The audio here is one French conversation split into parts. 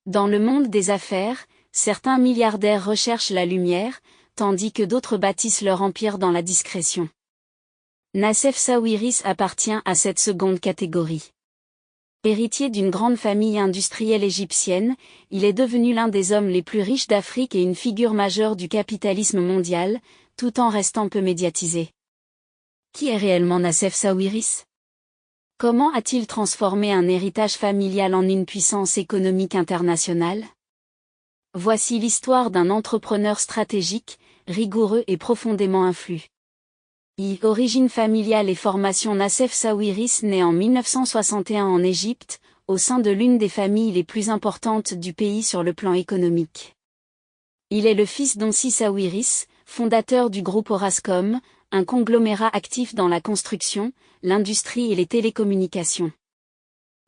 Dans le monde des affaires, certains milliardaires recherchent la lumière, tandis que d'autres bâtissent leur empire dans la discrétion. Nassef Sawiris appartient à cette seconde catégorie. Héritier d'une grande famille industrielle égyptienne, il est devenu l'un des hommes les plus riches d'Afrique et une figure majeure du capitalisme mondial, tout en restant peu médiatisé. Qui est réellement Nassef Sawiris? Comment a-t-il transformé un héritage familial en une puissance économique internationale? Voici l'histoire d'un entrepreneur stratégique, rigoureux et profondément influent. Origine familiale et formation. Nassef Sawiris naît en 1961 en Égypte, au sein de l'une des familles les plus importantes du pays sur le plan économique. Il est le fils d'Onsi Sawiris, fondateur du groupe Orascom, un conglomérat actif dans la construction, l'industrie et les télécommunications.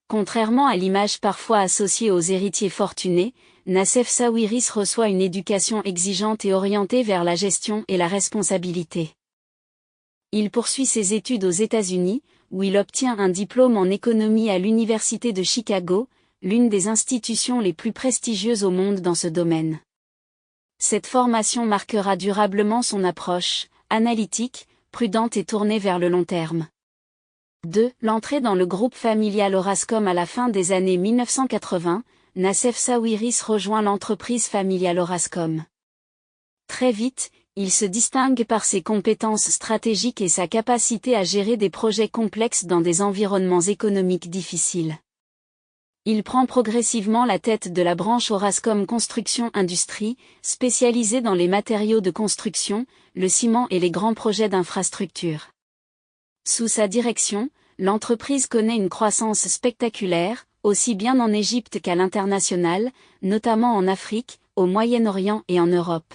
Contrairement à l'image parfois associée aux héritiers fortunés, Nassef Sawiris reçoit une éducation exigeante et orientée vers la gestion et la responsabilité. Il poursuit ses études aux États-Unis, où il obtient un diplôme en économie à l'Université de Chicago, l'une des institutions les plus prestigieuses au monde dans ce domaine. Cette formation marquera durablement son approche, analytique, prudente et tournée vers le long terme. 2. L'entrée dans le groupe familial Orascom à la fin des années 1980, Nassef Sawiris rejoint l'entreprise familiale Orascom. Très vite, il se distingue par ses compétences stratégiques et sa capacité à gérer des projets complexes dans des environnements économiques difficiles. Il prend progressivement la tête de la branche Orascom Construction Industrie, spécialisée dans les matériaux de construction, le ciment et les grands projets d'infrastructure. Sous sa direction, l'entreprise connaît une croissance spectaculaire, aussi bien en Égypte qu'à l'international, notamment en Afrique, au Moyen-Orient et en Europe.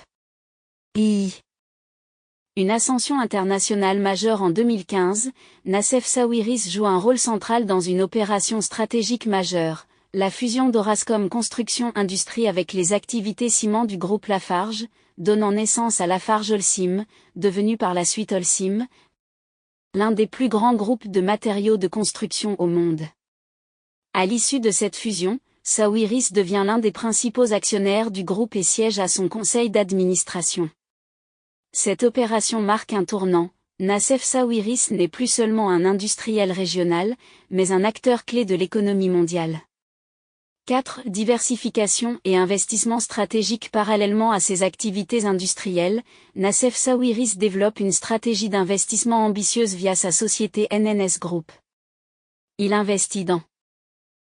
Une ascension internationale majeure en 2015, Nassef Sawiris joue un rôle central dans une opération stratégique majeure, la fusion d'Orascom Construction Industrie avec les activités ciment du groupe Lafarge, donnant naissance à Lafarge Holcim, devenu par la suite Holcim, l'un des plus grands groupes de matériaux de construction au monde. À l'issue de cette fusion, Sawiris devient l'un des principaux actionnaires du groupe et siège à son conseil d'administration. Cette opération marque un tournant. Nassef Sawiris n'est plus seulement un industriel régional, mais un acteur clé de l'économie mondiale. 4. Diversification et investissement stratégique. Parallèlement à ses activités industrielles, Nassef Sawiris développe une stratégie d'investissement ambitieuse via sa société NNS Group. Il investit dans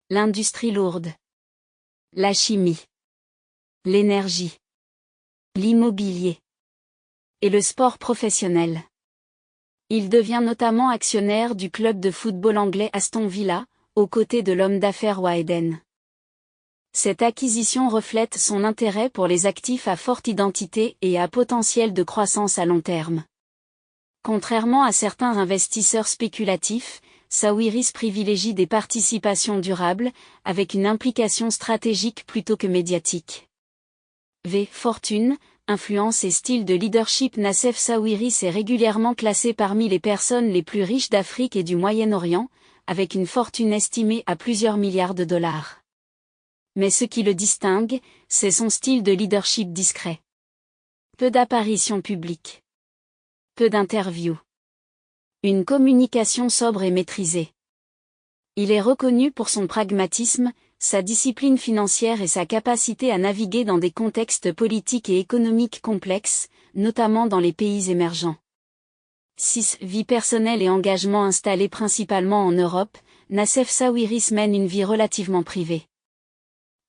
l'industrie lourde, la chimie, l'énergie, l'immobilier et le sport professionnel. Il devient notamment actionnaire du club de football anglais Aston Villa, aux côtés de l'homme d'affaires Waeden. Cette acquisition reflète son intérêt pour les actifs à forte identité et à potentiel de croissance à long terme. Contrairement à certains investisseurs spéculatifs, Sawiris privilégie des participations durables, avec une implication stratégique plutôt que médiatique. Fortune, influence et style de leadership. Nassef Sawiris est régulièrement classé parmi les personnes les plus riches d'Afrique et du Moyen-Orient, avec une fortune estimée à plusieurs milliards de dollars. Mais ce qui le distingue, c'est son style de leadership discret. Peu d'apparitions publiques. Peu d'interviews. Une communication sobre et maîtrisée. Il est reconnu pour son pragmatisme, sa discipline financière et sa capacité à naviguer dans des contextes politiques et économiques complexes, notamment dans les pays émergents. 6. Vie personnelle et engagement. Installé principalement en Europe, Nassef Sawiris mène une vie relativement privée.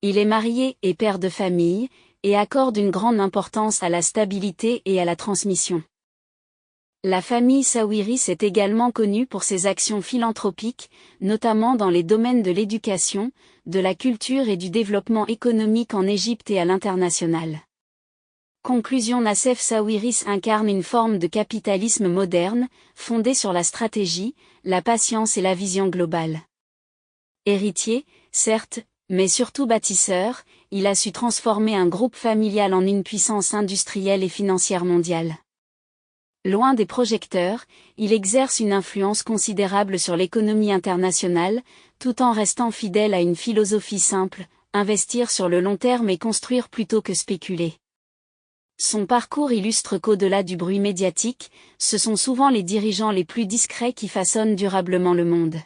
Il est marié et père de famille, et accorde une grande importance à la stabilité et à la transmission. La famille Sawiris est également connue pour ses actions philanthropiques, notamment dans les domaines de l'éducation, de la culture et du développement économique en Égypte et à l'international. Conclusion. Nassef Sawiris incarne une forme de capitalisme moderne, fondée sur la stratégie, la patience et la vision globale. Héritier, certes, mais surtout bâtisseur, il a su transformer un groupe familial en une puissance industrielle et financière mondiale. Loin des projecteurs, il exerce une influence considérable sur l'économie internationale, tout en restant fidèle à une philosophie simple, investir sur le long terme et construire plutôt que spéculer. Son parcours illustre qu'au-delà du bruit médiatique, ce sont souvent les dirigeants les plus discrets qui façonnent durablement le monde.